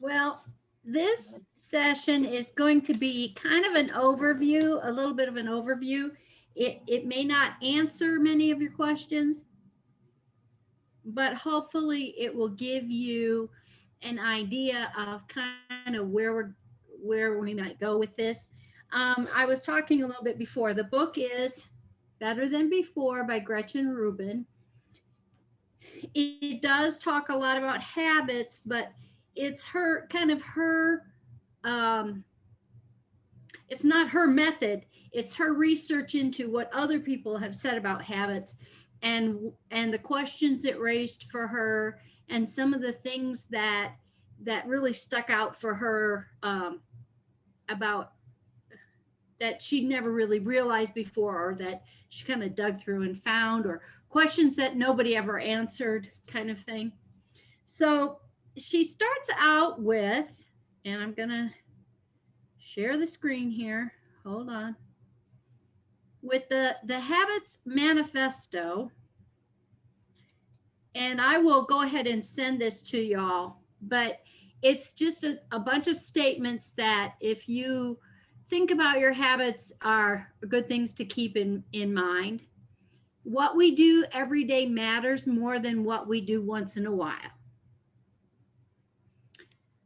Well, this session is going to be kind of an overview, a little bit of an overview. It may not answer many of your questions, but hopefully it will give you an idea of kind of where we might go with this. I was talking a little bit before. The book is Better Than Before by Gretchen Rubin. It does talk a lot about habits, but it's her kind of her um, it's not her method, it's her research into what other people have said about habits, and the questions it raised for her, and some of the things that really stuck out for her, about that she'd never really realized before, or that she kind of dug through and found, or questions that nobody ever answered, kind of thing. So she starts out with, and I'm gonna share the screen here. Hold on. With the Habits Manifesto, and I will go ahead and send this to y'all. But it's just a bunch of statements that, if you think about your habits, are good things to keep in mind. What we do every day matters more than what we do once in a while.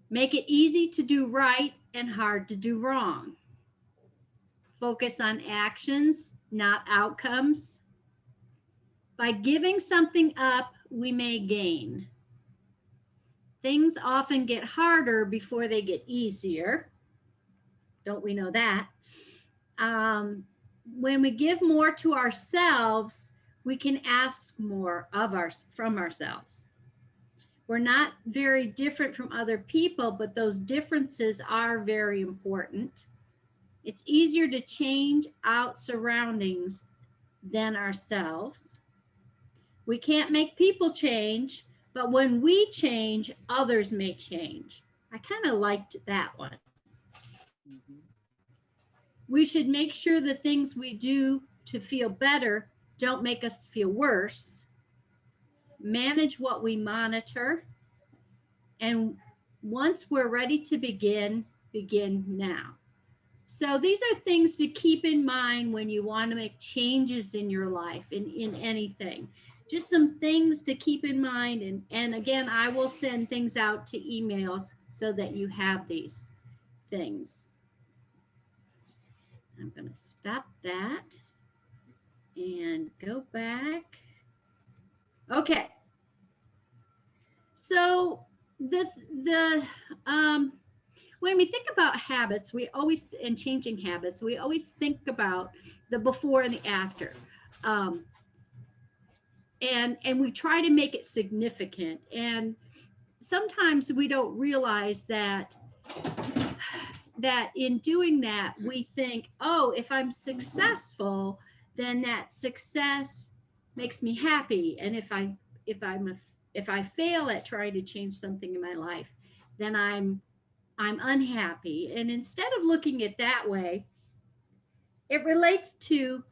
Make it easy to do right and hard to do wrong. Focus on actions, not outcomes. By giving something up, we may gain. Things often get harder before they get easier. Don't we know that? When we give more to ourselves, we can ask more from ourselves. We're not very different from other people, but those differences are very important. It's easier to change out surroundings than ourselves. We can't make people change, but when we change, others may change. I kind of liked that one. Mm-hmm. We should make sure the things we do to feel better don't make us feel worse. Manage what we monitor. And once we're ready to begin now. So these are things to keep in mind when you want to make changes in your life, in anything. Just some things to keep in mind. And again, I will send things out to emails so that you have these things. I'm going to stop that and go back. Okay. So the when we think about habits, we always, and changing habits, we always think about the before and the after. Um, and we try to make it significant. And sometimes we don't realize that in doing that, we think, oh, if I'm successful, then that success makes me happy. And if I fail at trying to change something in my life, then I'm unhappy. And instead of looking at that way, it relates to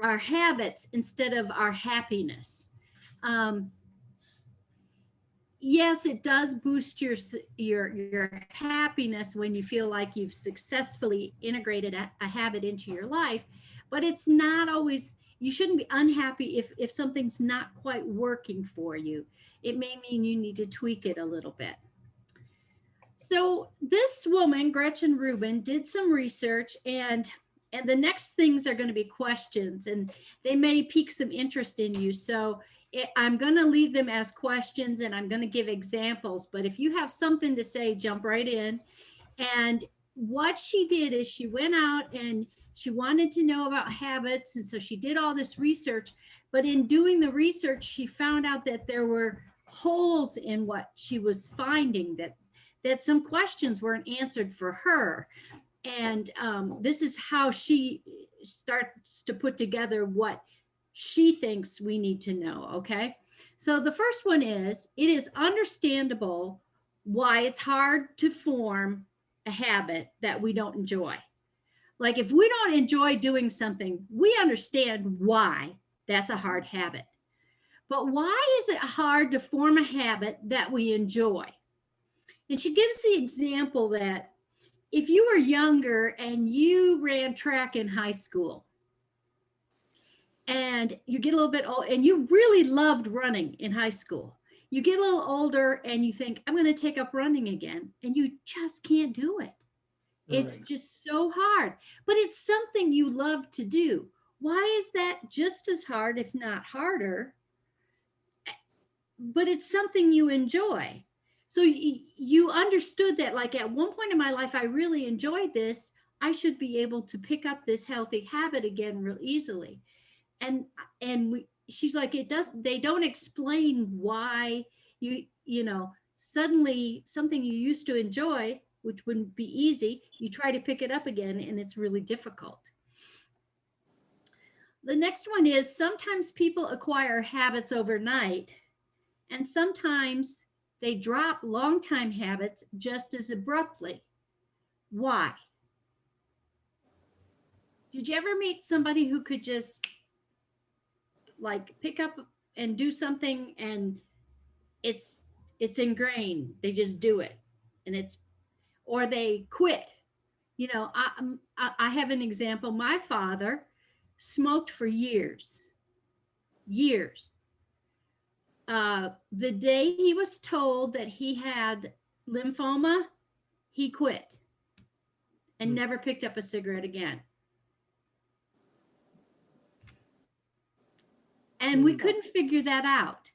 our habits instead of our happiness. Um, yes, it does boost your happiness when you feel like you've successfully integrated a habit into your life, but it's not always. You shouldn't be unhappy if something's not quite working for you. It may mean you need to tweak it a little bit. So this woman, Gretchen Rubin, did some research, and the next things are going to be questions, and they may pique some interest in you. So I'm going to leave them as questions, and I'm going to give examples. But if you have something to say, jump right in. And what she did is she went out and she wanted to know about habits, and so she did all this research. But in doing the research, she found out that there were holes in what she was finding, that some questions weren't answered for her. And this is how she starts to put together what she thinks we need to know. Okay. So the first one is, it is understandable why it's hard to form a habit that we don't enjoy. Like, if we don't enjoy doing something, we understand why that's a hard habit. But why is it hard to form a habit that we enjoy? And she gives the example that if you were younger and you ran track in high school and you get a little bit old and you really loved running in high school, you get a little older and you think, I'm going to take up running again, and you just can't do it. It's Right. just so hard, but it's something you love to do. Why is that just as hard, if not harder? But it's something you enjoy. So you understood that, like, at one point in my life, I really enjoyed this. I should be able to pick up this healthy habit again real easily. And she's like, it does. They don't explain why suddenly something you used to enjoy, which wouldn't be easy, you try to pick it up again, and it's really difficult. The next one is sometimes people acquire habits overnight, and sometimes they drop long-time habits just as abruptly. Why? Did you ever meet somebody who could just like pick up and do something, and it's it's ingrained, they just do it, and it's, or they quit? I have an example. My father smoked for years. The day he was told that he had lymphoma, he quit and Mm. never picked up a cigarette again. And we Mm. couldn't figure that out.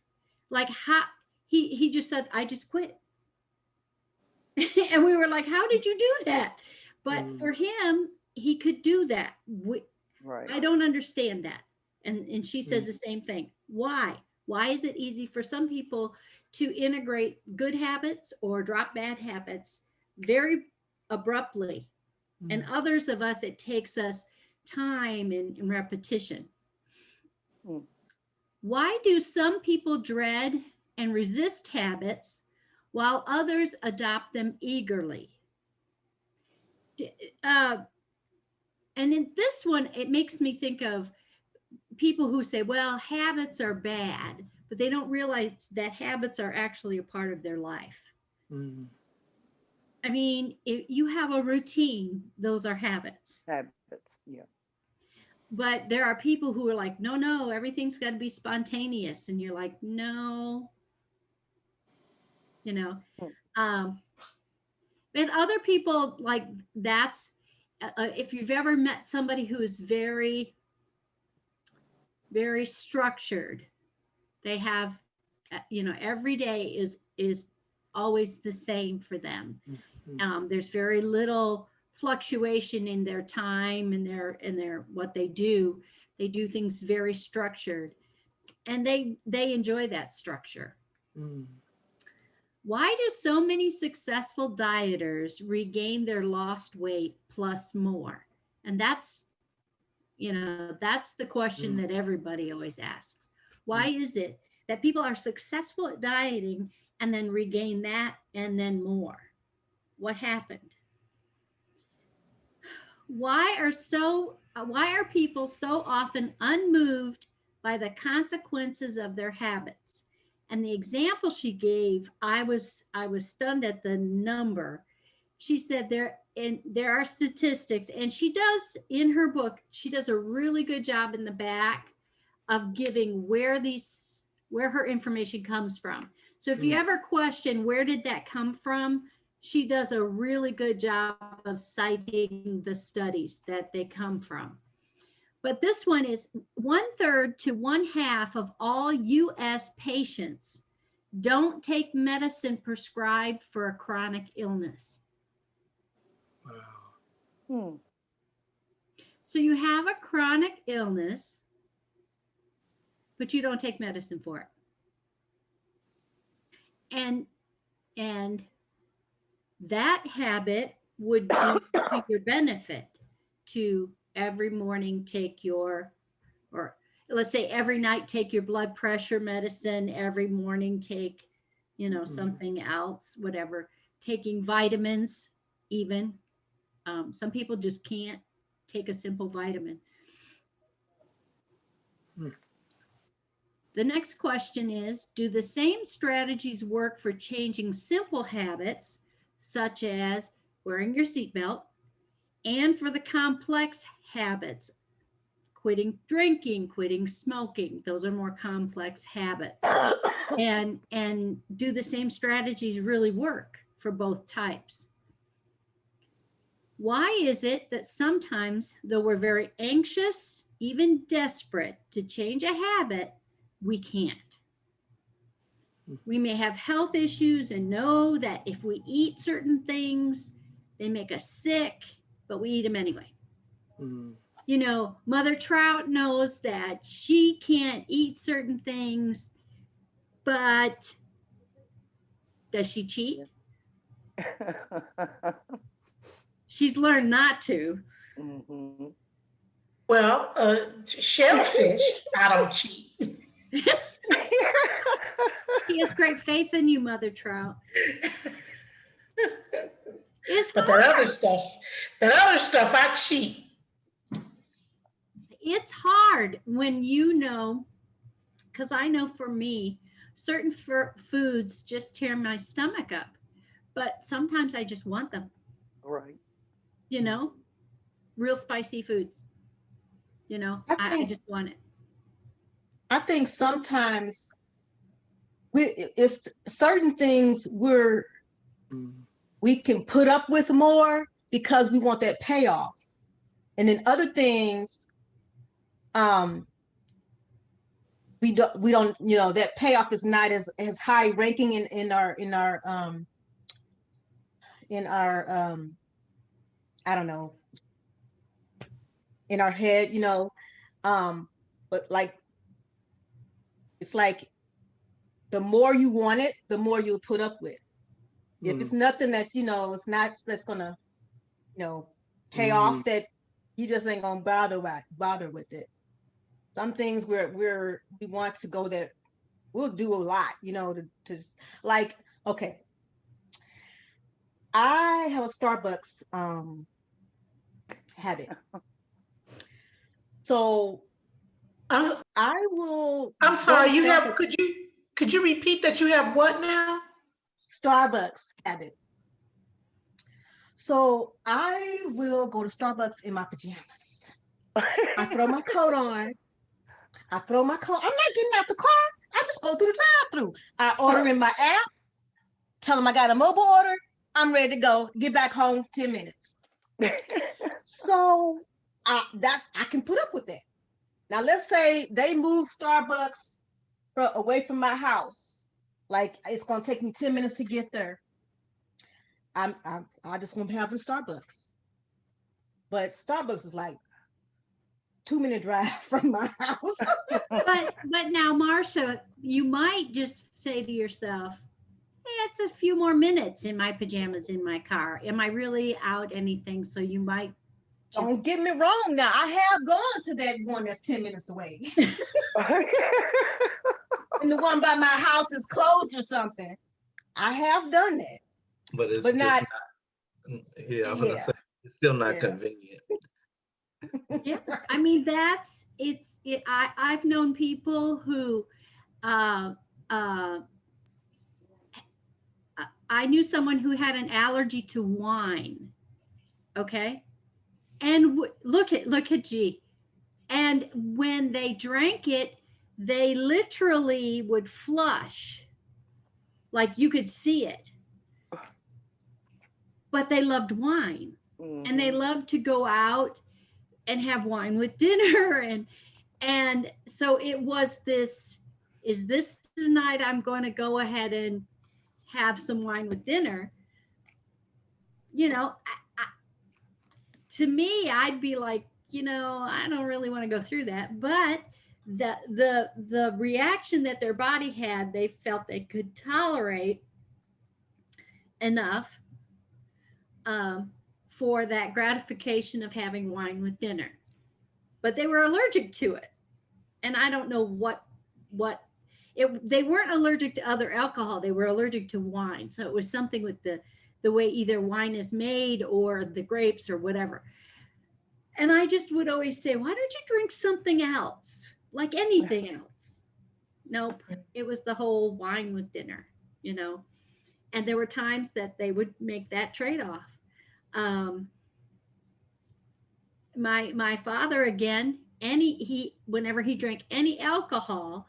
Like, how he just said, I just quit. And we were like, how did you do that? But Mm. for him, he could do that. Right. I don't understand that. And she says Mm. the same thing. Why is it easy for some people to integrate good habits or drop bad habits very abruptly, and Mm. others of us, it takes us time and repetition? Mm. Why do some people dread and resist habits while others adopt them eagerly? Uh, and in this one, it makes me think of people who say, well, habits are bad, but they don't realize that habits are actually a part of their life. Mm. I mean, if you have a routine, those are habits. Habits. Yeah. But there are people who are like, no, no, everything's got to be spontaneous. And you're like, no, you know. Mm. Um, and other people, like, that's, if you've ever met somebody who is very, very structured, they have, every day is always the same for them. Mm. There's very little fluctuation in their time and their what they do. They do things very structured, and they enjoy that structure. Mm. Why do so many successful dieters regain their lost weight plus more? And that's the question that Mm. everybody always asks. Why Mm. is it that people are successful at dieting and then regain that and then more? What happened? Why are people so often unmoved by the consequences of their habits? And the example she gave, I was stunned at the number. She said there are statistics, and she does in her book, she does a really good job in the back of giving where her information comes from. So if you Mm. ever question where did that come from, she does a really good job of citing the studies that they come from. But this one is 1/3 to 1/2 of all US patients don't take medicine prescribed for a chronic illness. Wow. Mm. So you have a chronic illness, but you don't take medicine for it. And that habit would be to your benefit, to every morning take your, or let's say every night take your blood pressure medicine, every morning take, Mm. something else, whatever, taking vitamins even. Some people just can't take a simple vitamin. Mm. The next question is, do the same strategies work for changing simple habits, such as wearing your seatbelt, and for the complex habits, quitting drinking, quitting smoking? Those are more complex habits. And do the same strategies really work for both types? Why is it that sometimes, though we're very anxious, even desperate to change a habit, we can't? We may have health issues and know that if we eat certain things, they make us sick, but we eat them anyway. Mm. You know, Mother Trout knows that she can't eat certain things, but does she cheat? She's learned not to. Mhm. Well, shellfish, I don't cheat. She has great faith in you, Mother Trout. It's But hard. that other stuff, I cheat. It's hard when you know, because I know for me, certain foods just tear my stomach up, but sometimes I just want them, Right. you know, real spicy foods. You know, I just want it. I think sometimes it's certain things Mm. we can put up with more because we want that payoff, and then other things we don't you know, that payoff is not as high ranking in our I don't know, in our head, you know, but like it's like the more you want it, the more you'll put up with. If it's nothing that, you know, it's not, that's gonna, you know, pay off, that you just ain't gonna bother with it. Some things we want to go that we'll do a lot, you know, to like, okay. I have a Starbucks habit. So I'm I will sorry, go to you have, Starbucks. could you repeat that? You have what now? Starbucks habit. So I will go to Starbucks in my pajamas. I throw my coat on. I'm not getting out the car. I just go through the drive-through. I order in my app, tell them I got a mobile order. I'm ready to go. Get back home 10 minutes. So I can put up with that. Now let's say they move Starbucks away from my house. Like it's gonna take me 10 minutes to get there. I just won't have a Starbucks. But Starbucks is like 2-minute drive from my house. But now, Marsha, you might just say to yourself, hey, it's a few more minutes in my pajamas in my car. Am I really out anything? So you might just... Don't get me wrong. Now I have gone to that one that's 10 minutes away. And the one by my house is closed or something. I have done that. But it's But just not, yeah, I'm gonna say it's still not convenient. Yeah, I mean I've known people who I knew someone who had an allergy to wine. Okay, and look at G, and when they drank it, they literally would flush, like you could see it. But they loved wine, and they loved to go out and have wine with dinner, and so it was this, is this the night I'm going to go ahead and have some wine with dinner? You know, to me, I'd be like, you know, I don't really want to go through that. But the reaction that their body had, they felt they could tolerate enough for that gratification of having wine with dinner. But they were allergic to it. And I don't know they weren't allergic to other alcohol. They were allergic to wine. So it was something with the way either wine is made or the grapes or whatever. And I just would always say, why don't you drink something else? Like anything else, Nope. It was the whole wine with dinner, you know. And there were times that they would make that trade-off. Um, my father again, whenever he drank any alcohol,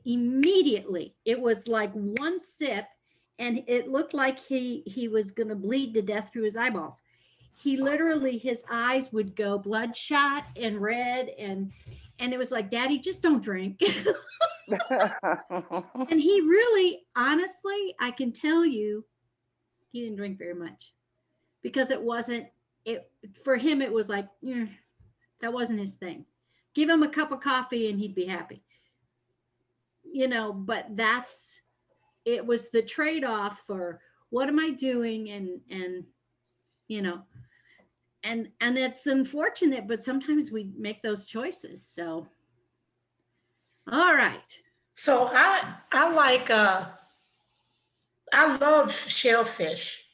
immediately it was like one sip, and it looked like he was going to bleed to death through his eyeballs. He literally, his eyes would go bloodshot and red, and it was like, Daddy, just don't drink. And he really, honestly, I can tell you, he didn't drink very much, because it wasn't it for him. It was like, that wasn't his thing. Give him a cup of coffee and he'd be happy, you know. But it was the trade-off for what am I doing, and you know, and it's unfortunate, but sometimes we make those choices. So all right. So I like I love shellfish.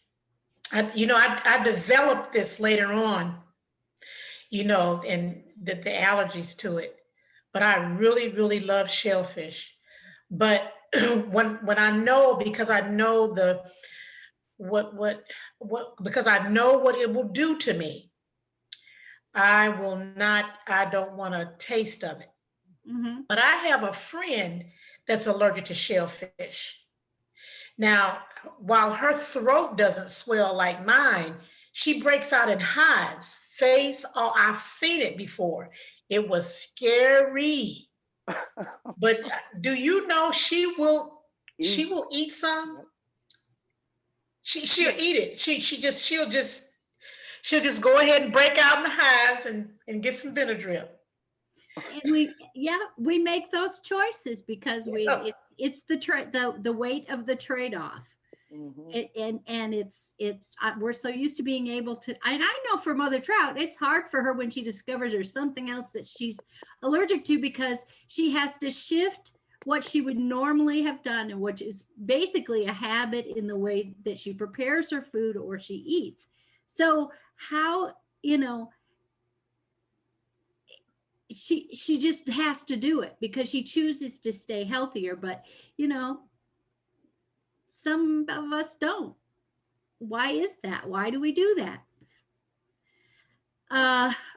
I developed this later on, you know, and the allergies to it. But I really, really love shellfish. But when I know, because I know because I know what it will do to me, I don't want a taste of it. Mm-hmm. But I have a friend that's allergic to shellfish. Now, while her throat doesn't swell like mine, she breaks out in hives, I've seen it before. It was scary. But do you know she will eat some? She'll eat it. She'll just go ahead and break out in the hives and get some Benadryl. And we make those choices because it's the weight of the trade-off. Mhm. And it's we're so used to being able to, and I know for Mother Trout, it's hard for her when she discovers there's something else that she's allergic to, because she has to shift what she would normally have done, and which is basically a habit in the way that she prepares her food or she eats. So how, you know, she just has to do it because she chooses to stay healthier. But you know, some of us don't. Why is that? Why do we do that?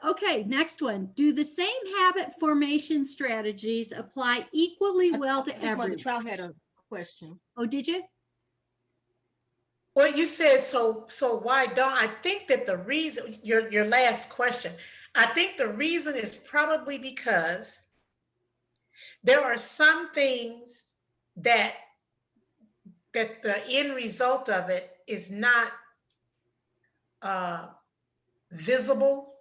Okay, next one. Do the same habit formation strategies apply equally well to I think Mother everyone? Trout had a question. Oh, did you? Well, you said so why don't I think that the reason, your last question, I think the reason is probably because there are some things that the end result of it is not visible.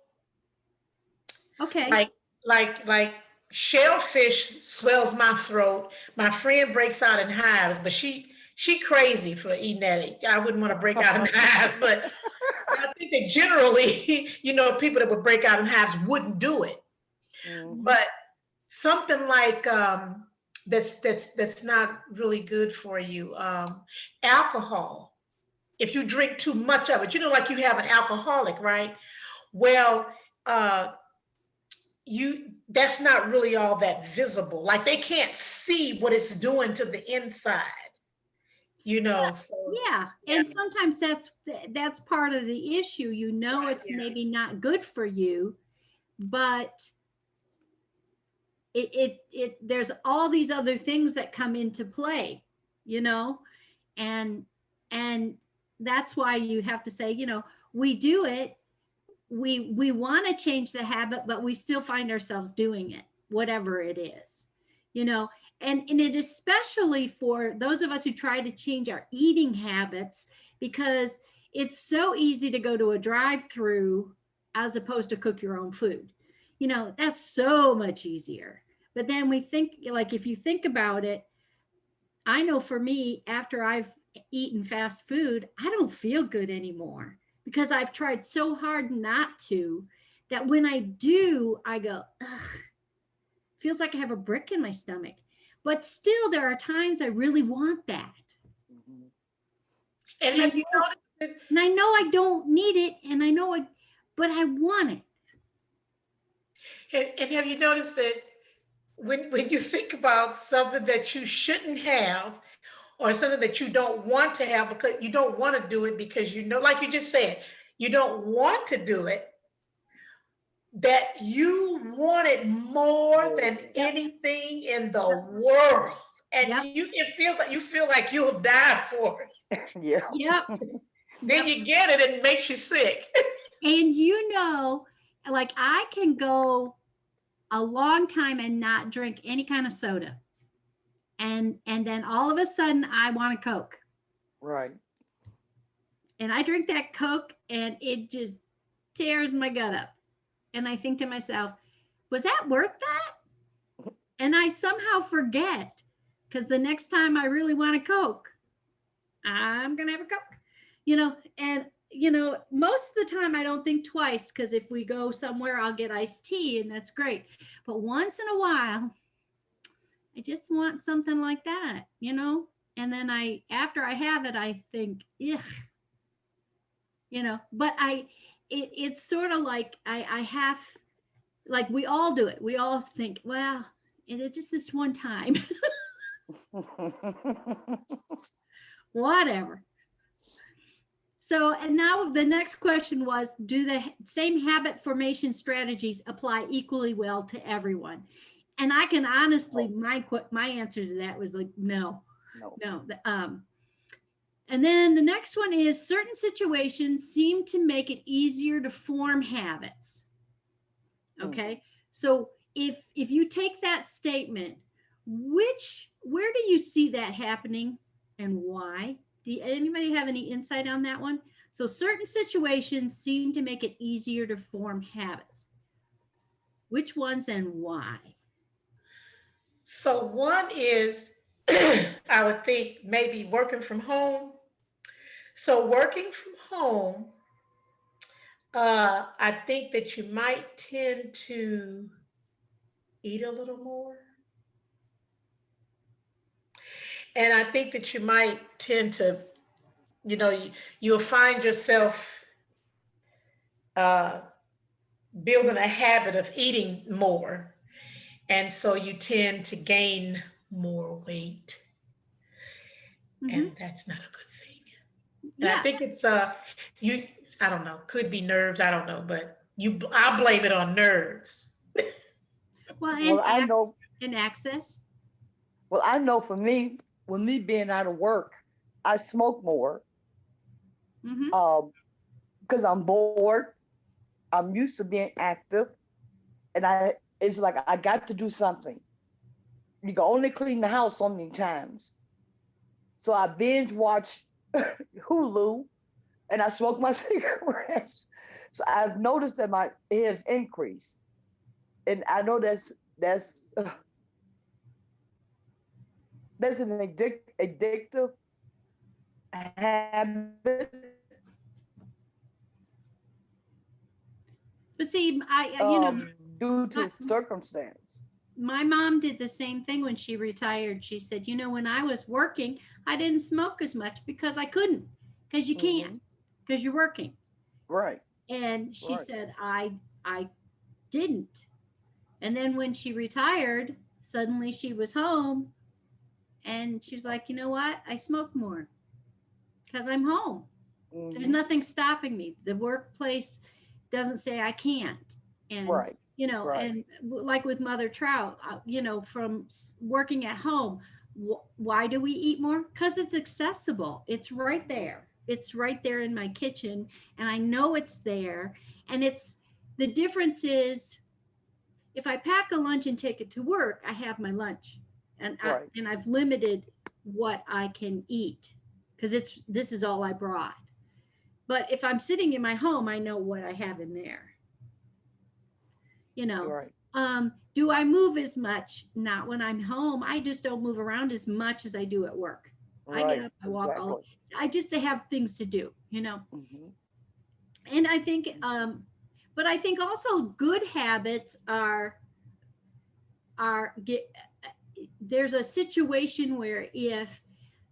Okay. Like shellfish swells my throat. My friend breaks out in hives, but she crazy for eating that. I wouldn't want to break out in hives, but I think that generally, you know, people that would break out in hives wouldn't do it. Mhm. But something like that's not really good for you. Alcohol. If you drink too much of it, you know, like you have an alcoholic, right? Well, that's not really all that visible. Like they can't see what it's doing to the inside, you know. So Yeah, and sometimes that's part of the issue. You know, Right, it's yeah. maybe not good for you, but it there's all these other things that come into play, you know, and that's why you have to say, you know, we do it. We want to change the habit, but we still find ourselves doing it, whatever it is, you know. And it especially for those of us who try to change our eating habits, because it's so easy to go to a drive-through as opposed to cook your own food. You know, that's so much easier. But then we think, like, if you think about it, I know for me, after I've eaten fast food, I don't feel good anymore because I've tried so hard not to, that when I do, I go, ugh, feels like I have a brick in my stomach. But still, there are times I really want that. Mhm. and have you noticed that, And I know I don't need it, and I know it, but I want it. and have you noticed that when you think about something that you shouldn't have or something that you don't want to have because you don't want to do it because you know, like you just said, you don't want to do it, that you want it more than anything in the world. And Yep. it feels like you feel like you'll die for it. Yeah. Yep. Then you get it and it makes you sick. And you know, like I can go a long time and not drink any kind of soda. And then all of a sudden I want a Coke. Right. And I drink that Coke and it just tears my gut up. And I think to myself, was that worth that? And I somehow forget because the next time I really want a Coke, I'm going to have a Coke, and most of the time I don't think twice because if we go somewhere, I'll get iced tea and that's great. But once in a while, I just want something like that, and then after I have it, I think, ugh, but it's sort of like I have, like we all do it. We all think, well, it's just this one time, whatever. So, and now the next question was, do the same habit formation strategies apply equally well to everyone? And I can honestly, my answer to that was like, no. And then the next one is certain situations seem to make it easier to form habits. Okay. So if you take that statement, where do you see that happening and why? Anybody have any insight on that one? So certain situations seem to make it easier to form habits. Which ones and why? So one is, I would think maybe working from home. So working from home, I think that you might tend to eat a little more. And I think that you might tend to, you'll find yourself building a habit of eating more. And so you tend to gain more weight. Mm-hmm. And that's not a good thing. And I think it's, I don't know, could be nerves, I don't know, but I blame it on nerves. Well, I know. And access. Well, I know for me, with me being out of work, I smoke more. Because I'm bored. I'm used to being active. And it's like I got to do something. You can only clean the house so many times. So I binge watch Hulu and I smoke my cigarettes. So I've noticed that it has increased. And I know that's an addictive habit. But see, due to circumstance. My mom did the same thing when she retired. She said, when I was working, I didn't smoke as much because I couldn't, because you can't, because you're working. Right. And she said, I didn't. And then when she retired, suddenly she was home and she was like, you know what? I smoke more because I'm home. There's nothing stopping me. The workplace doesn't say I can't. And, and like with Mother Trout, from working at home, why do we eat more? Because it's accessible. It's right there. It's right there in my kitchen. And I know it's there. And the difference is if I pack a lunch and take it to work, I have my lunch. And I've limited what I can eat because this is all I brought. But if I'm sitting in my home, I know what I have in there. Do I move as much? Not when I'm home. I just don't move around as much as I do at work. I get up, I walk I just have things to do, And I think, but I think also good habits there's a situation where if,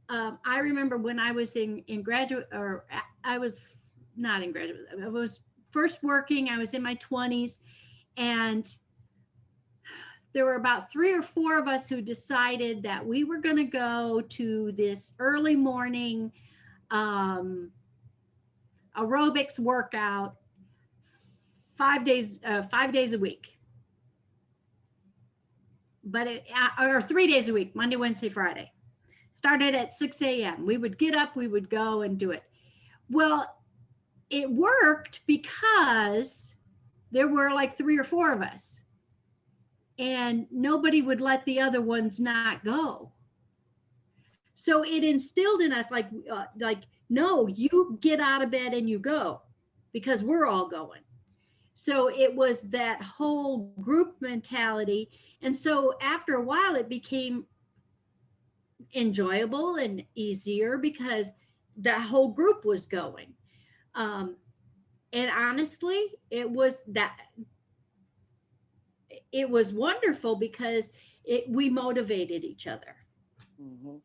I remember when I was in graduate, or I was not in graduate, I was first working, I was in my 20s, and there were about 3 or 4 of us who decided that we were going to go to this early morning aerobics workout 5 days a week. But or 3 days a week, Monday, Wednesday, Friday. Started at 6 a.m. We would get up, we would go and do it. Well, it worked because there were like 3 or 4 of us, and nobody would let the other ones not go. So it instilled in us like, no, you get out of bed and you go, because we're all going. So it was that whole group mentality. And so after a while, it became enjoyable and easier because the whole group was going. And honestly, it was wonderful because we motivated each other. Mm-hmm.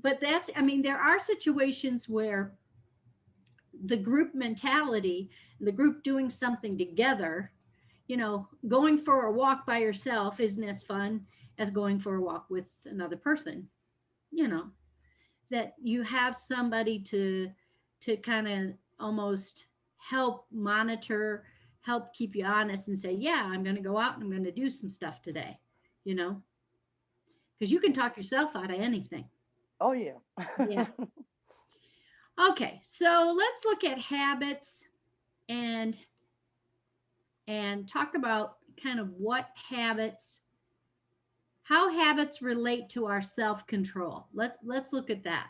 But there are situations where the group mentality, the group doing something together, going for a walk by yourself isn't as fun as going for a walk with another person. That you have somebody to kind of almost help monitor, help keep you honest and say, yeah, I'm going to go out and I'm going to do some stuff today, because you can talk yourself out of anything. Oh, yeah. Yeah. Okay, so let's look at habits and talk about kind of how habits relate to our self-control. Let's look at that.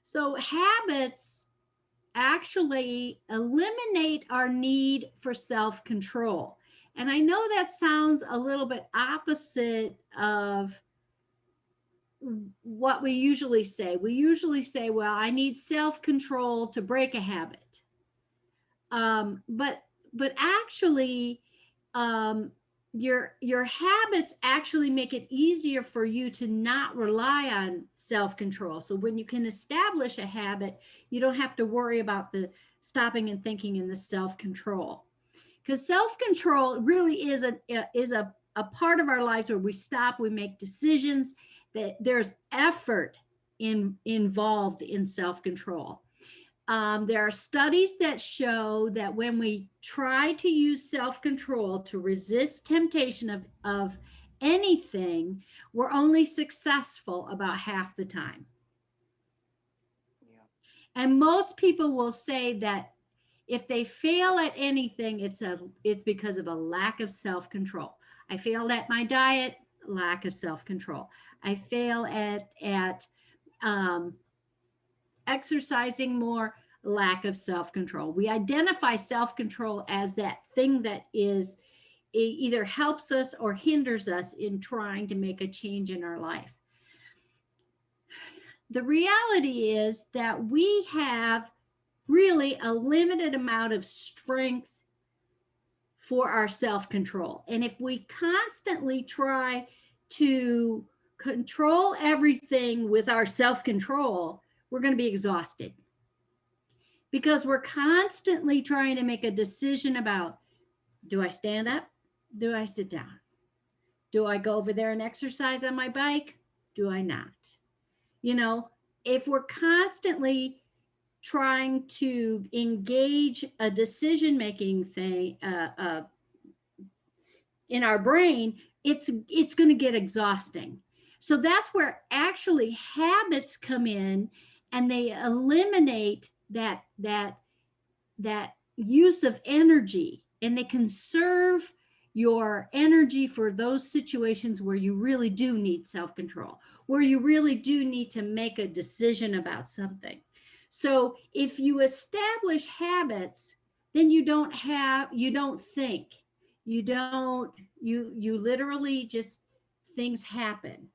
So habits actually eliminate our need for self-control. And I know that sounds a little bit opposite of what we usually say. We usually say, well, I need self-control to break a habit. But actually, your habits actually make it easier for you to not rely on self-control. So when you can establish a habit, you don't have to worry about the stopping and thinking and the self-control. Because self-control really is a part of our lives where we stop, we make decisions, that there's effort involved in self-control. There are studies that show that when we try to use self-control to resist temptation of anything, we're only successful about half the time. Yeah. And most people will say that if they fail at anything, it's because of a lack of self-control. I failed at my diet, lack of self-control. I fail at exercising more, lack of self-control. We identify self-control as that thing that it either helps us or hinders us in trying to make a change in our life. The reality is that we have really a limited amount of strength for our self-control. And if we constantly try to control everything with our self-control, we're going to be exhausted, because we're constantly trying to make a decision about, do I stand up? Do I sit down? Do I go over there and exercise on my bike? Do I not? If we're constantly trying to engage a decision-making thing in our brain, it's going to get exhausting. So that's where actually habits come in, and they eliminate that use of energy, and they conserve your energy for those situations where you really do need self-control, where you really do need to make a decision about something. So if you establish habits, then you don't think, you literally just, things happen.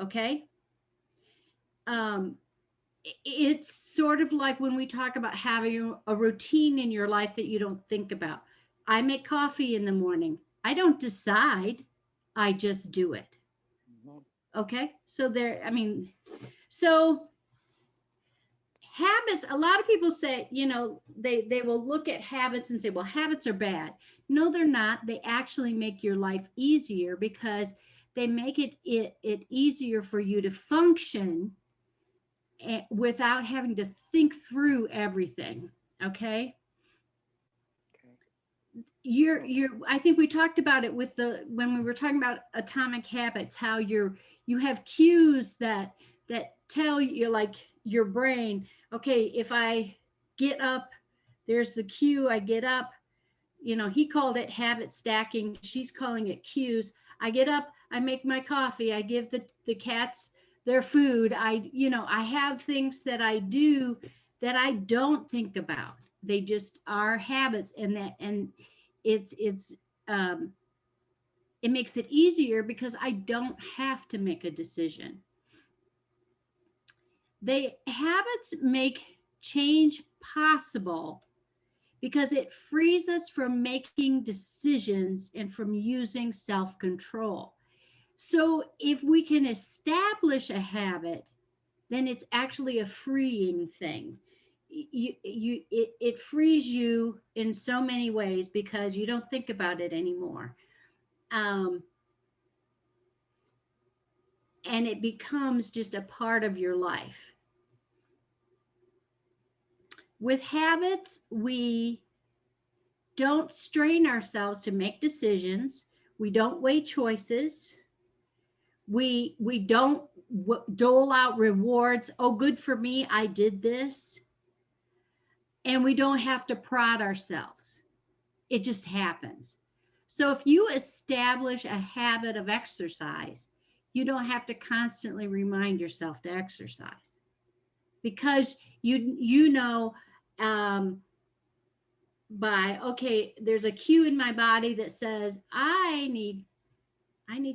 Okay. It's sort of like when we talk about having a routine in your life that you don't think about. I make coffee in the morning. I don't decide, I just do it. Okay. So habits, a lot of people say, you know, they will look at habits and say, well, habits are bad. No, they're not. They actually make your life easier because they make it easier for you to function without having to think through everything. Okay. I think we talked about it with when we were talking about atomic habits, how you have cues that tell you, like your brain, okay, if I get up, there's the cue, I get up, you know, he called it habit stacking. She's calling it cues. I get up, I make my coffee, I give the cats their food. I have things that I do that I don't think about. They just are habits, and it makes it easier because I don't have to make a decision. Habits make change possible because it frees us from making decisions and from using self-control. So if we can establish a habit, then it's actually a freeing thing. It frees you in so many ways because you don't think about it anymore. And it becomes just a part of your life. With habits, we don't strain ourselves to make decisions. We don't weigh choices. We don't dole out rewards. Oh, good for me, I did this. And we don't have to prod ourselves. It just happens. So if you establish a habit of exercise, you don't have to constantly remind yourself to exercise, because you know, okay, there's a cue in my body that says I need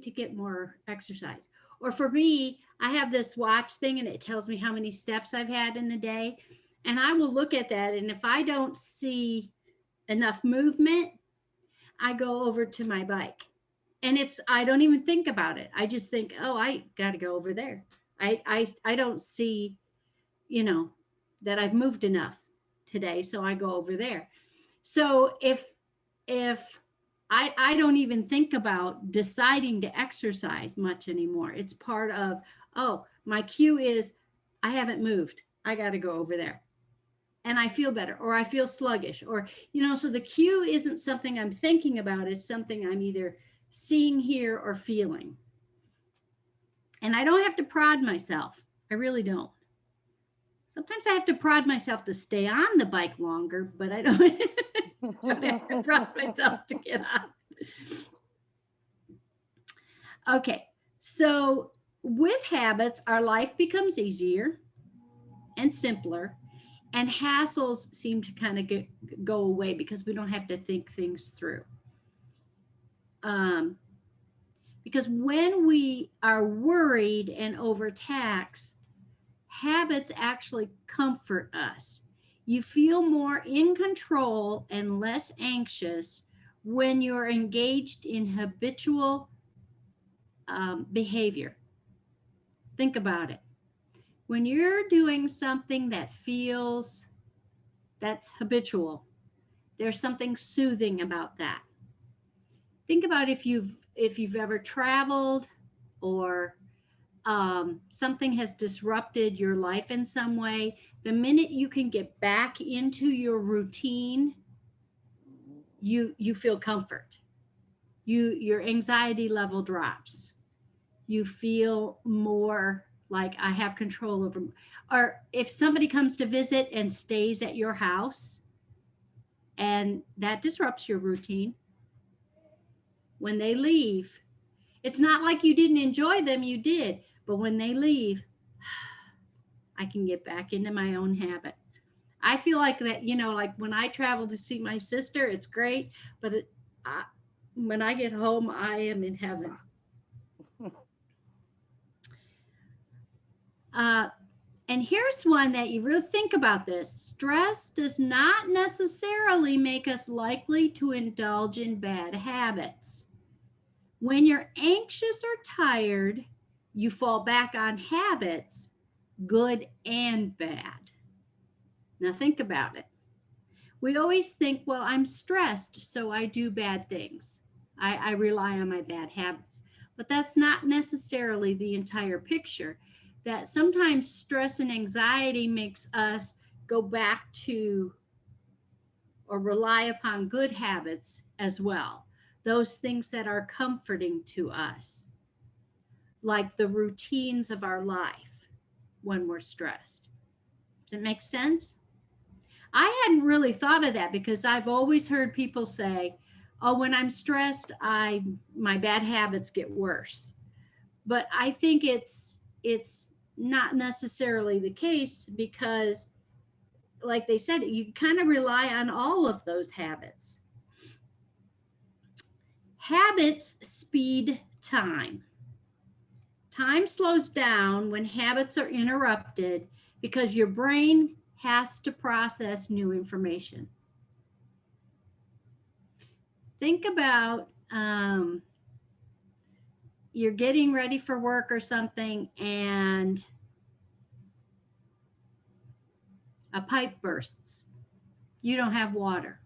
to get more exercise. Or for me, I have this watch thing and it tells me how many steps I've had in a day. And I will look at that. And if I don't see enough movement, I go over to my bike. And I don't even think about it. I just think, oh, I got to go over there. I don't see, that I've moved enough today. So I go over there. So if I don't even think about deciding to exercise much anymore. It's part of, oh, my cue is I haven't moved. I got to go over there. And I feel better, or I feel sluggish, or, so the cue isn't something I'm thinking about. It's something I'm either seeing here or feeling. And I don't have to prod myself. I really don't. Sometimes I have to prod myself to stay on the bike longer, but I don't, have to prod myself to get on. Okay, so with habits, our life becomes easier and simpler, and hassles seem to kind of go away because we don't have to think things through. Because when we are worried and overtaxed, habits actually comfort us. You feel more in control and less anxious when you're engaged in habitual behavior. Think about it. When you're doing something that's habitual, there's something soothing about that. Think about if you've ever traveled, or something has disrupted your life in some way. The minute you can get back into your routine, you feel comfort. Your anxiety level drops. You feel more like I have control over. Or if somebody comes to visit and stays at your house, and that disrupts your routine, when they leave, it's not like you didn't enjoy them, you did. But when they leave, I can get back into my own habit. I feel like that, like when I travel to see my sister, it's great. But when I get home, I am in heaven. And here's one that you really think about this. Stress does not necessarily make us likely to indulge in bad habits. When you're anxious or tired, you fall back on habits, good and bad. Now think about it. We always think, well, I'm stressed, so I do bad things. I rely on my bad habits. But that's not necessarily the entire picture. That sometimes stress and anxiety makes us go back to or rely upon good habits as well. Those things that are comforting to us, like the routines of our life when we're stressed. Does it make sense? I hadn't really thought of that because I've always heard people say, "Oh, when I'm stressed, my bad habits get worse." But I think it's not necessarily the case because like they said, you kind of rely on all of those habits. Habits speed time. Time slows down when habits are interrupted because your brain has to process new information. Think about you're getting ready for work or something and a pipe bursts. You don't have water.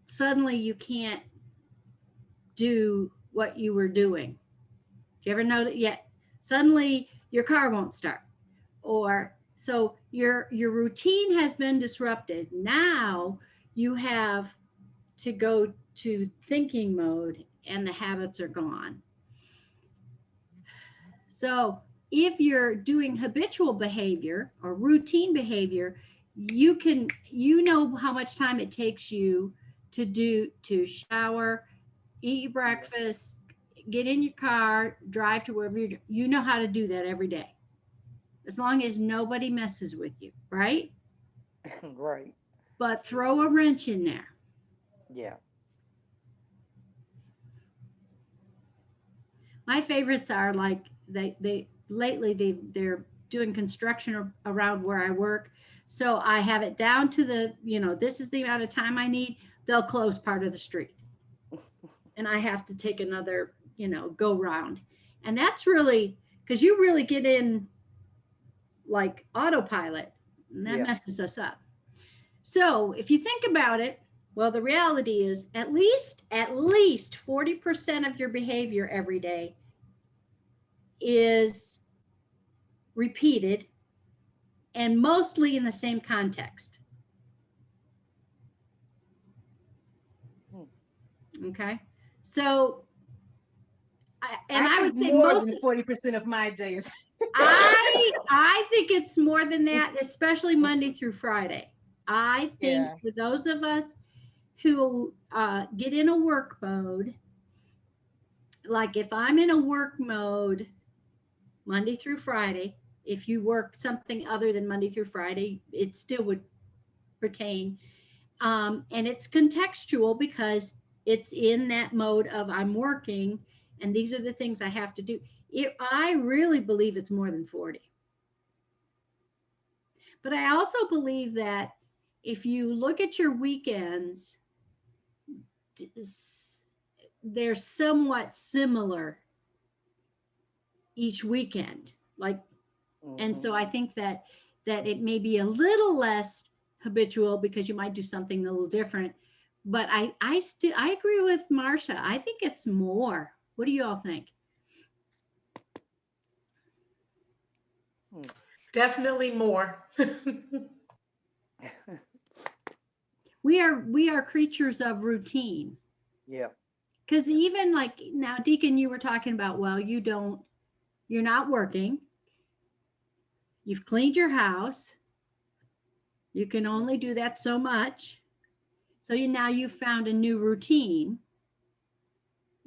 Suddenly you can't do what you were doing. Do you ever notice yet? Suddenly your car won't start. Or so your routine has been disrupted. Now you have to go to thinking mode and the habits are gone. So if you're doing habitual behavior or routine behavior, you know how much time it takes you to shower, eat breakfast, get in your car, drive to wherever you know how to do that every day. As long as nobody messes with you, right? Right. But throw a wrench in there. Yeah. My favorites are like they lately they're doing construction around where I work. So I have it down to this is the amount of time I need. They'll close part of the street. And I have to take another, go round. And that's really because you really get in like autopilot and that Yeah. messes us up. So if you think about it, well, the reality is at least 40% of your behavior every day is repeated and mostly in the same context. Okay. So, I would say more most than 40% of my days. I think it's more than that, especially Monday through Friday. I think for those of us who get in a work mode, like if I'm in a work mode Monday through Friday, if you work something other than Monday through Friday, it still would pertain. And it's contextual because it's in that mode of I'm working and these are the things I have to do. I really believe it's more than 40. But I also believe that if you look at your weekends, they're somewhat similar each weekend. Like, and so I think that it may be a little less habitual because you might do something a little different. But I agree with Marsha. I think it's more. What do you all think? Definitely more. We are creatures of routine. Yeah. Because even like now, Deacon, you were talking about, well, you're not working. You've cleaned your house. You can only do that so much. So now you've found a new routine,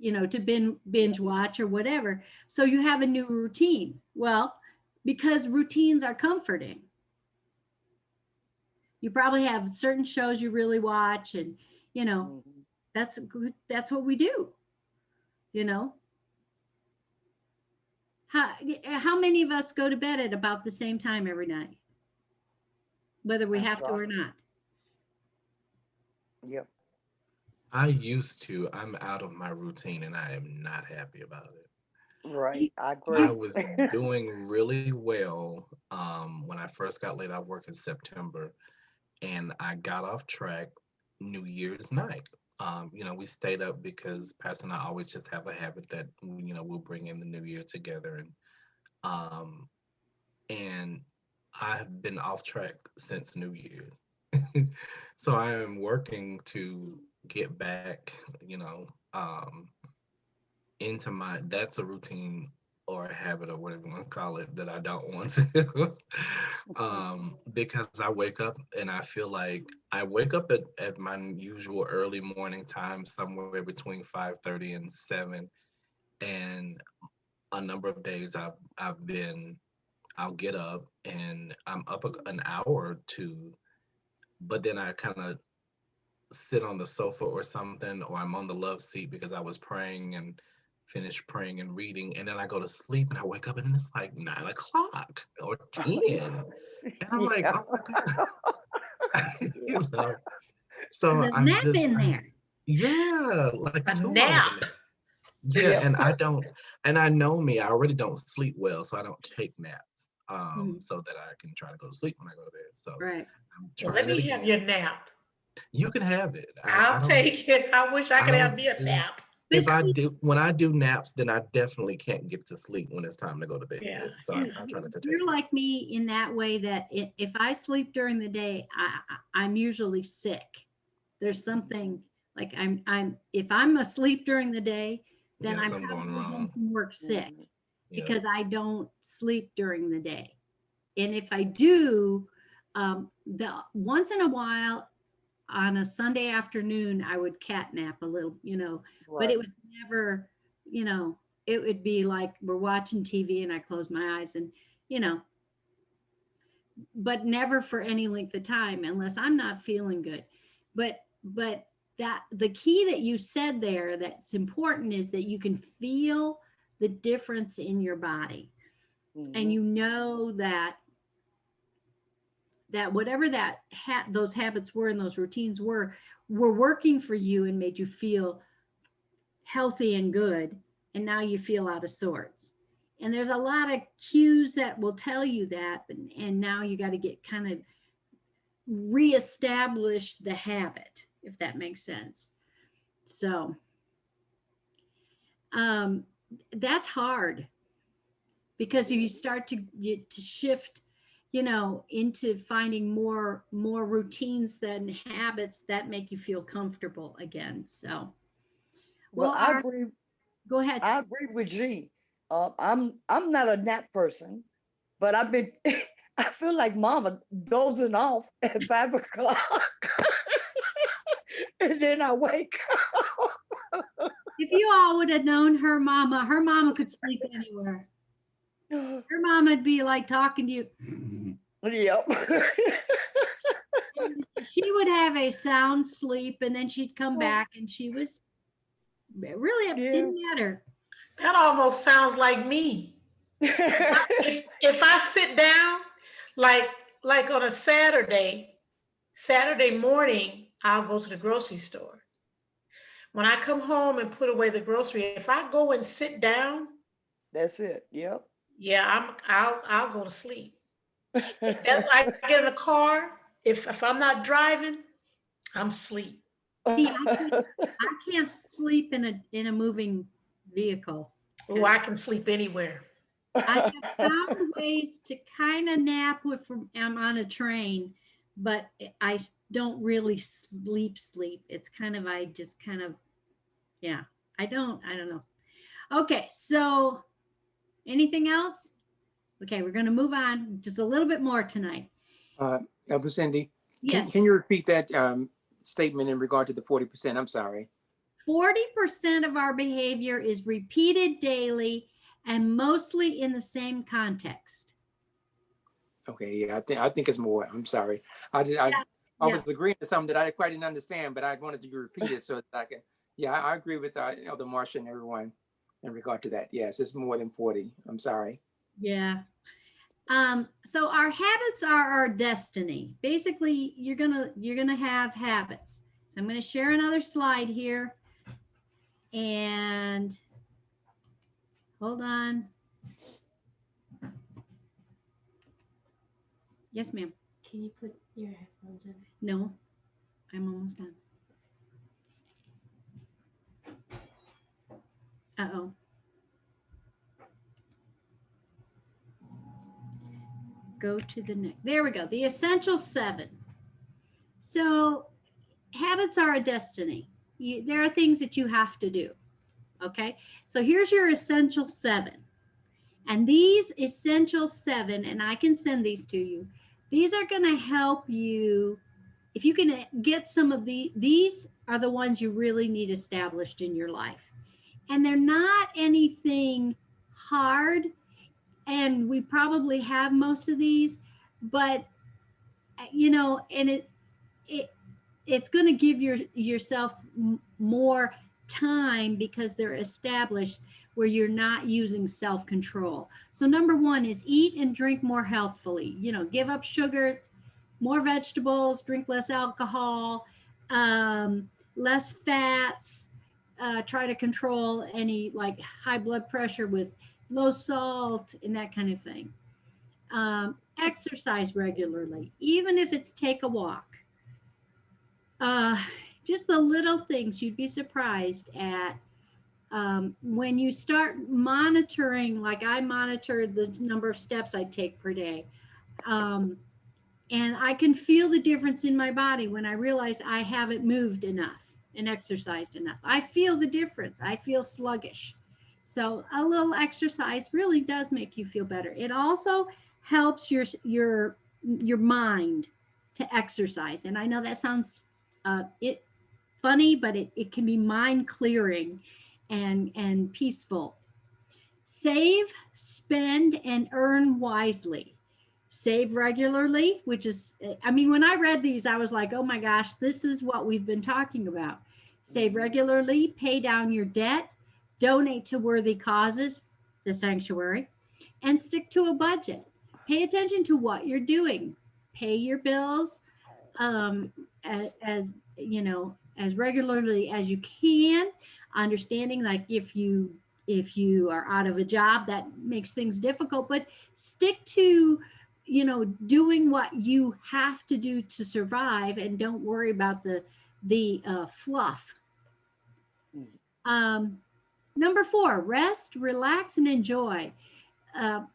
to binge watch or whatever. So you have a new routine. Well, because routines are comforting. You probably have certain shows you really watch and, that's good. That's what we do, How many of us go to bed at about the same time every night? Whether we have to or not. Yep. I used to. I'm out of my routine and I am not happy about it. Right. I I agree. was doing really well when I first got laid off work in September, and I got off track New Year's night. We stayed up because Pastor and I always just have a habit that we'll bring in the new year together, um, and I've been off track since New Year's. So I am working to get back, into that's a routine or a habit or whatever you want to call it that I don't want to. Because I wake up and I feel like I wake up at my usual early morning time, somewhere between 5:30 and 7. And a number of days I'll get up and I'm up an hour or two, but then I kind of sit on the sofa or something, or I'm on the love seat because I was praying and finish praying and reading, and then I go to sleep and I wake up and it's like 9 o'clock or 10. And I'm like, Yeah. oh my God. you know. So There's a nap in I'm, there. yeah, like A 2 hours nap. a nap. Yeah, Yep. and I know me, I already don't sleep well, so I don't take naps. Mhm. So that I can try to go to sleep when I go to bed. So Right. I'm Well, let trying it me have again. your nap. You can have it. I'll take it. I wish I I could have don't me a do nap. But see, when I do naps, then I definitely can't get to sleep when it's time to go to bed. Yeah. So I try not to take you're like naps. me in that way that if I sleep during the day, I'm usually sick. There's something like if I'm asleep during the day, then Yeah, I'm something going probably home wrong. from work sick Mhm. Yeah. because I don't sleep during the day. And if I do, the once in a while on a Sunday afternoon, I would cat nap a little, but it Right. was never, you know, it would be like we're watching TV and I close my eyes and, you know, but never for any length of time unless I'm not feeling good. But that the key that you said there that's important is that you can feel the difference in your body and Mhm. you know that whatever those habits were and those routines were working for you and made you feel healthy and good, and now you feel out of sorts. And there's a lot of cues that will tell you that, and now you got to get kind of reestablish the habit, if that makes sense. So um, that's hard because if you start to shift, into finding more routines than habits that make you feel comfortable again. So, Well, well, go ahead. I agree with G. I'm not a nap person, but I've been. I feel like Mama dozing off at 5 o'clock, and then I wake If you all would have known her mama could sleep anywhere. up. Her mama would be like talking to you. Yep. She would have a sound sleep and then she'd come back and she was really, it Yeah. didn't matter. That almost sounds like me. If I sit down, like on a Saturday morning, I'll go to the grocery store. When I come home and put away the grocery, if I go and sit down, That's it. Yep. yeah, I'll go to sleep. If I get in a car, if I'm not driving, I'm asleep. See, I can't sleep in a moving vehicle. Oh, I can sleep anywhere. I have found ways to kind of nap I'm on a train, but I don't really sleep. It's kind of, I just kind of, yeah, I don't know. Okay, so anything else? Okay, we're going to move on just a little bit more tonight. Elder Cindy, Yes, can you repeat that statement in regard to the 40%? I'm sorry. 40% of our behavior is repeated daily and mostly in the same context. Okay, yeah, I think it's more. I'm sorry. I was agreeing to something that I quite didn't understand, but I wanted you to repeat it so that I can. Yeah, I agree with Elder Marsha and everyone in regard to that. Yes, it's more than 40. I'm sorry. Yeah. So our habits are our destiny. Basically, you're gonna have habits. So I'm gonna share another slide here. And Hold on. Yes, ma'am. Can you put your headphones in? No, I'm almost done. Uh-oh. Go to the next. There we go. The essential 7. So habits are a destiny. There are things that you have to do. Okay. So here's your essential 7. And these essential 7, and I can send these to you, these are going to help you. If you can get some of these are the ones you really need established in your life. And they're not anything hard. And we probably have most of these, but you know, and it's going to give yourself more time because they're established where you're not using self-control. So number 1 is eat and drink more healthfully. You know, give up sugar, more vegetables, drink less alcohol, less fats, try to control any like high blood pressure with low salt and that kind of thing. Exercise regularly, even if it's take a walk. Just the little things you'd be surprised at when you start monitoring, like I monitored the number of steps I take per day. And I can feel the difference in my body when I realize I haven't moved enough and exercised enough. I feel the difference. I feel sluggish. So a little exercise really does make you feel better. It also helps your mind to exercise. And I know that sounds funny, but it can be mind clearing and peaceful. Save, spend, and earn wisely. Save regularly, which is, I mean, when I read these, I was like, oh my gosh, this is what we've been talking about. Save regularly, pay down your debt, donate to worthy causes, the sanctuary, and stick to a budget. Pay attention to what you're doing. Pay your bills as you know, as regularly as you can. Understanding like if you are out of a job, that makes things difficult, but stick to, you know, doing what you have to do to survive, and don't worry about the fluff. Number 4, rest, relax, and enjoy.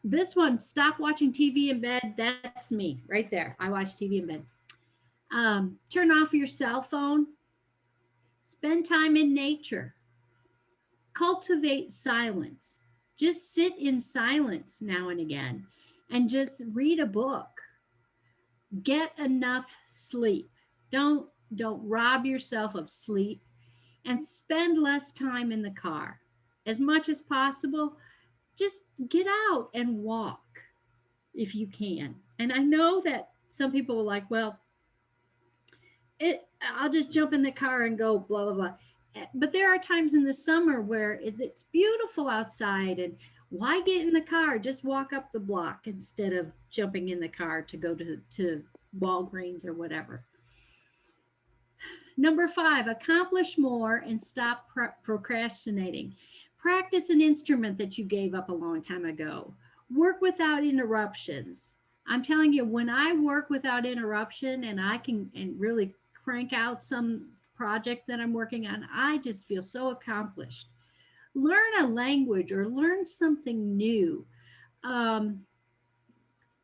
This one, stop watching TV in bed. That's me right there. I watch TV in bed. Turn off your cell phone. Spend time in nature. Cultivate silence. Just sit in silence now and again and just read a book. Get enough sleep. Don't rob yourself of sleep, and spend less time in the car. As much as possible, just get out and walk if you can. And I know that some people are like, well, I'll just jump in the car and go blah, blah, blah. But there are times in the summer where it's beautiful outside, and why get in the car? Just walk up the block instead of jumping in the car to go to Walgreens or whatever. Number 5, accomplish more and stop procrastinating. Practice an instrument that you gave up a long time ago. Work without interruptions. I'm telling you, when I work without interruption and I can really crank out some project that I'm working on, I just feel so accomplished. Learn a language or learn something new.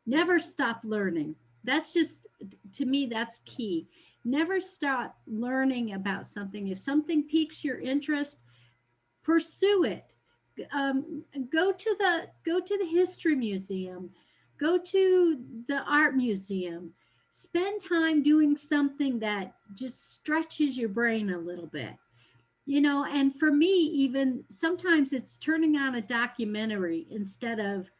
Never stop learning. That's just, to me, that's key. Never stop learning about something. If something piques your interest, pursue it. Go to the history museum. Go to the art museum. Spend time doing something that just stretches your brain a little bit. You know, and for me, even sometimes it's turning on a documentary instead of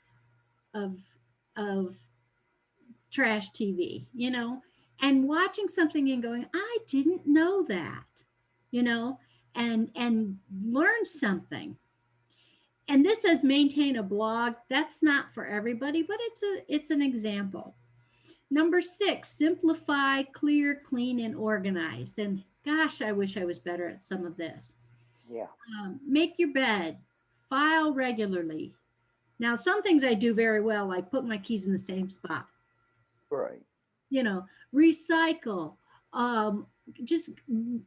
trash TV, you know, and watching something and going, I didn't know that, you know, and learn something. And this says maintain a blog. That's not for everybody, but it's an example. Number 6, simplify, clear, clean, and organized. And gosh, I wish I was better at some of this. Yeah. Make your bed, file regularly. Now, some things I do very well, like put my keys in the same spot, Right. you know, recycle, just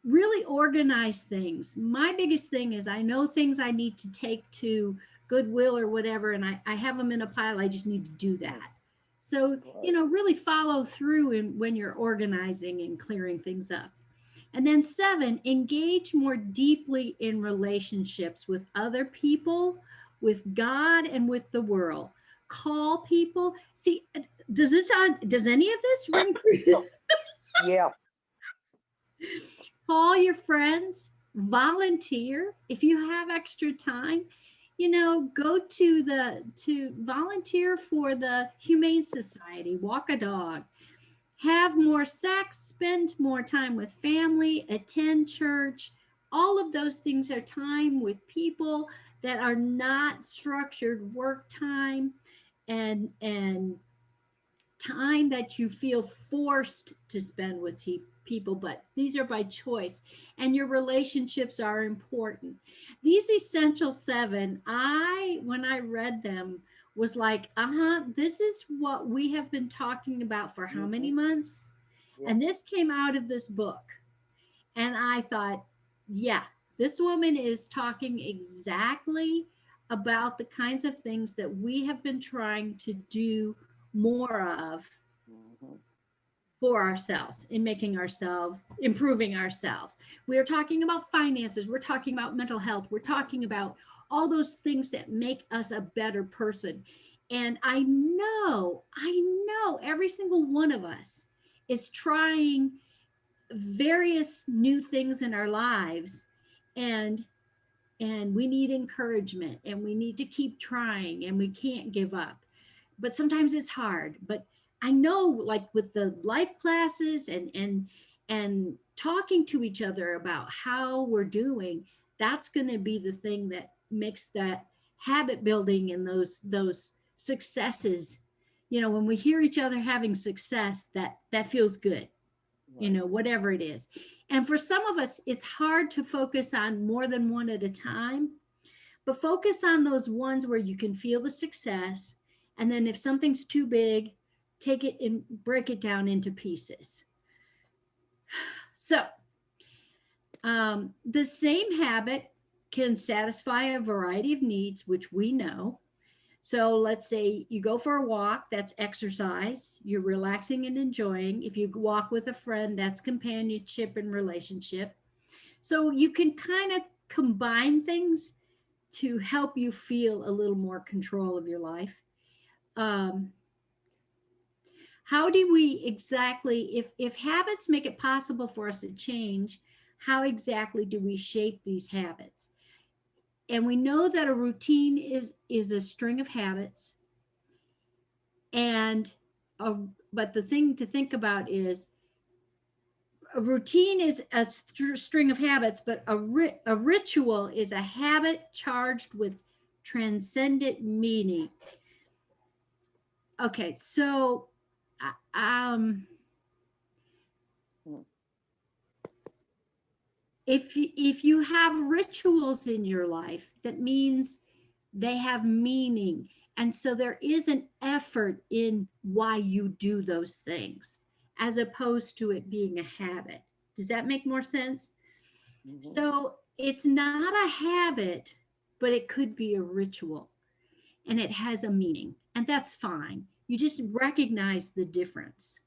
really organize things. My biggest thing is I know things I need to take to Goodwill or whatever, and I have them in a pile. I just need to do that. So, you know, really follow through when you're organizing and clearing things up. And then 7, engage more deeply in relationships with other people, with God, and with the world. Call people. See, does any of this ring true? Yeah. Call your friends, volunteer if you have extra time. You know, go to volunteer for the Humane Society, walk a dog, have more sex, spend more time with family, attend church. All of those things are time with people that are not structured work time and time that you feel forced to spend with people, but these are by choice, and your relationships are important. These essential 7, when I read them, was like, this is what we have been talking about for how many months? Yeah. And this came out of this book. And I thought, yeah, this woman is talking exactly about the kinds of things that we have been trying to do more of Mhm. for ourselves in making ourselves, improving ourselves. We're talking about finances, we're talking about mental health, we're talking about all those things that make us a better person. And I know every single one of us is trying various new things in our lives, and we need encouragement, and we need to keep trying, and we can't give up. But sometimes it's hard. But I know, like with the life classes and talking to each other about how we're doing, that's going to be the thing that makes that habit building and those successes. You know, when we hear each other having success, that feels good, you know, whatever it is. And for some of us, it's hard to focus on more than one at a time, but focus on those ones where you can feel the success. And then if something's too big, take it and break it down into pieces. So the same habit can satisfy a variety of needs, which we know. So let's say you go for a walk, that's exercise, you're relaxing and enjoying. If you walk with a friend, that's companionship and relationship. So you can kind of combine things to help you feel a little more control of your life. How do we exactly, if habits make it possible for us to change, how exactly do we shape these habits? And we know that a routine is a string of habits. And but the thing to think about is a routine is a string of habits, but a ritual is a habit charged with transcendent meaning. Okay, so if you have rituals in your life, that means they have meaning, and so there is an effort in why you do those things, as opposed to it being a habit. Does that make more sense? So it's not a habit, but it could be a ritual, and it has a meaning, and that's fine. You just recognize the difference.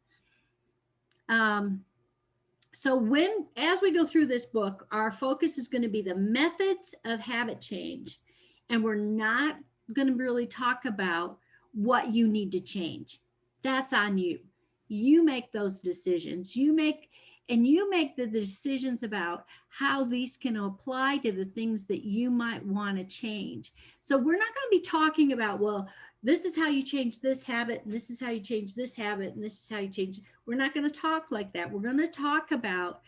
So as we go through this book, our focus is going to be the methods of habit change, and we're not going to really talk about what you need to change. That's on you. You make those decisions. You make the decisions about how these can apply to the things that you might want to change. So we're not going to be talking about, well, this is how you change this habit, and this is how you change this habit, and this is how you change. We're not going to talk like that. We're going to talk about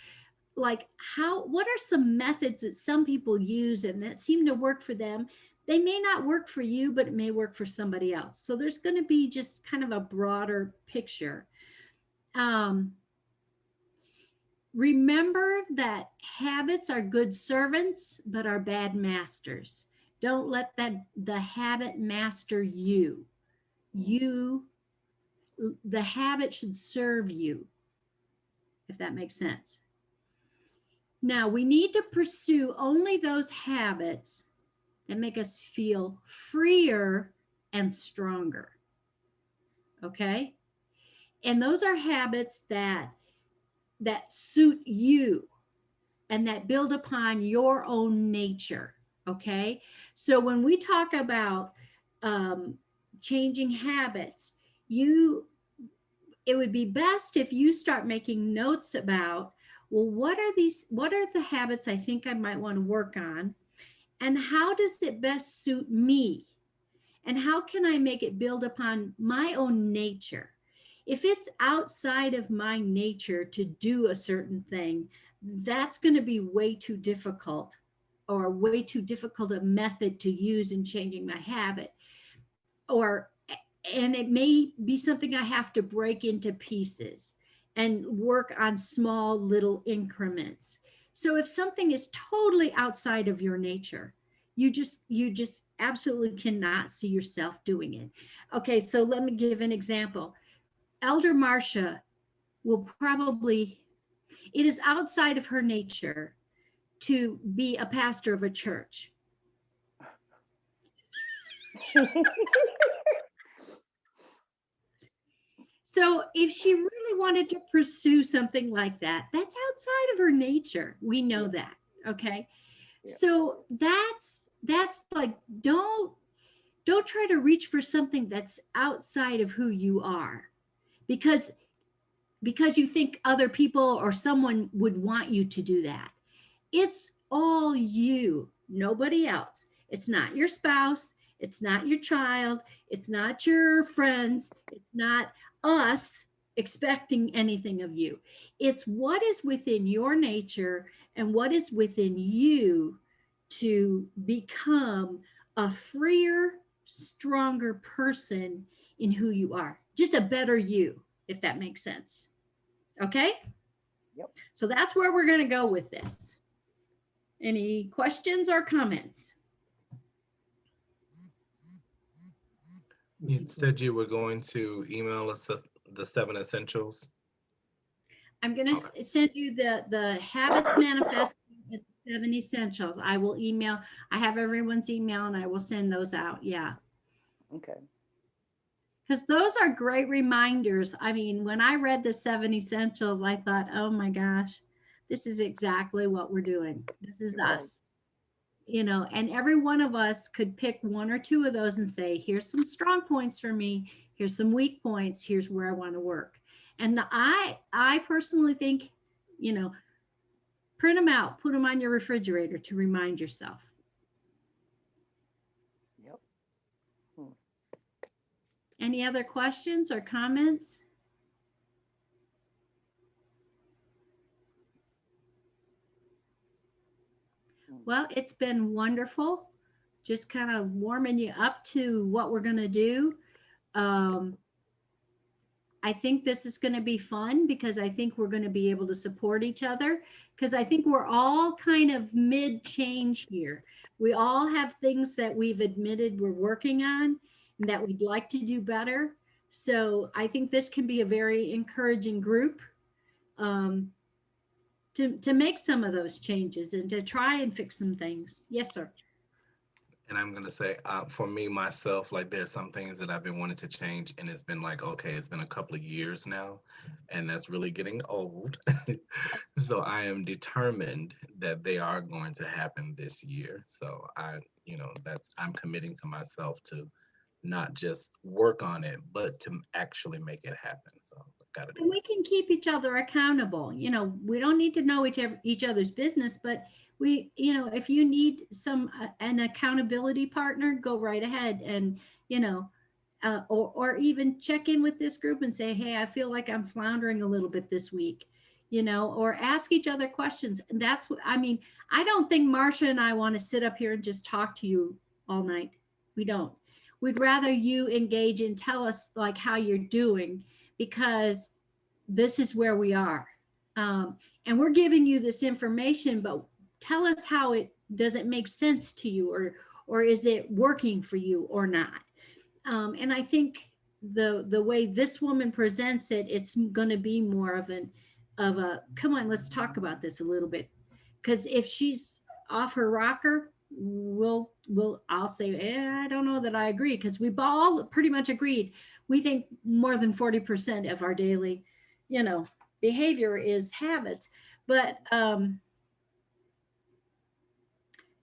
like what are some methods that some people use and that seem to work for them. They may not work for you, but it may work for somebody else. So there's going to be just kind of a broader picture. Remember that habits are good servants, but are bad masters. Don't let the habit master you. The habit should serve you, if that makes sense. Now, we need to pursue only those habits that make us feel freer and stronger. Okay? And those are habits that suit you and that build upon your own nature. Okay? So when we talk about changing habits, it would be best if you start making notes about, well, what are the habits I think I might want to work on? And how does it best suit me? And how can I make it build upon my own nature? If it's outside of my nature to do a certain thing, that's going to be way too difficult, or way too difficult a method to use in changing my habit. And it may be something I have to break into pieces and work on small little increments. So if something is totally outside of your nature, you just absolutely cannot see yourself doing it. Okay, so let me give an example. Elder Marcia it is outside of her nature to be a pastor of a church. So if she really wanted to pursue something like that, that's outside of her nature. We know that. Okay. Yeah. So that's like, don't try to reach for something that's outside of who you are, because you think other people or someone would want you to do that. It's all you, nobody else. It's not your spouse. It's not your child. It's not your friends. It's not us expecting anything of you. It's what is within your nature and what is within you to become a freer, stronger person in who you are. Just a better you, if that makes sense. Okay? Yep. So that's where we're going to go with this. Any questions or comments? You said you were going to email us the 7 essentials. I'm going to send you the habits manifest, 7 essentials. I will email. I have everyone's email and I will send those out. Yeah. Okay. Because those are great reminders. I mean, when I read the 7 essentials, I thought, oh my gosh, this is exactly what we're doing. This is us. You know, and every one of us could pick 1 or 2 of those and say, here's some strong points for me. Here's some weak points. Here's where I want to work. And I personally think, you know, print them out, put them on your refrigerator to remind yourself. Yep. Any other questions or comments? Well, it's been wonderful. Just kind of warming you up to what we're going to do. I think this is going to be fun because I think we're going to be able to support each other, because I think we're all kind of mid-change here. We all have things that we've admitted we're working on and that we'd like to do better. So I think this can be a very encouraging group to make some of those changes and to try and fix some things. Yes, sir. And I'm going to say, for me, myself, like there's some things that I've been wanting to change, and it's been like, okay, it's been a couple of years now, and that's really getting old. So I am determined that they are going to happen this year. So I'm committing to myself to not just work on it, but to actually make it happen. So gotta do. And we can keep each other accountable. You know, we don't need to know each other's business, but we, you know, if you need an accountability partner, go right ahead and, you know, or even check in with this group and say, hey, I feel like I'm floundering a little bit this week, you know, or ask each other questions. And that's what, I mean, I don't think Marcia and I want to sit up here and just talk to you all night. We don't. We'd rather you engage and tell us like how you're doing, because this is where we are. And we're giving you this information, but tell us how it doesn't make sense to you, or is it working for you or not? And I think the way this woman presents it, it's going to be more of a come on, let's talk about this a little bit. Because if she's off her rocker, I'll say, I don't know that I agree, because we've all pretty much agreed. We think more than 40% of our daily, behavior is habits. But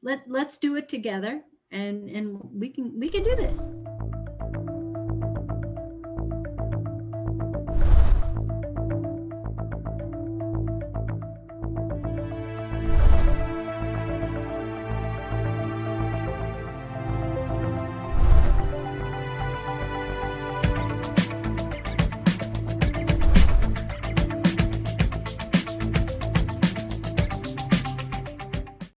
let's do it together, and we can do this.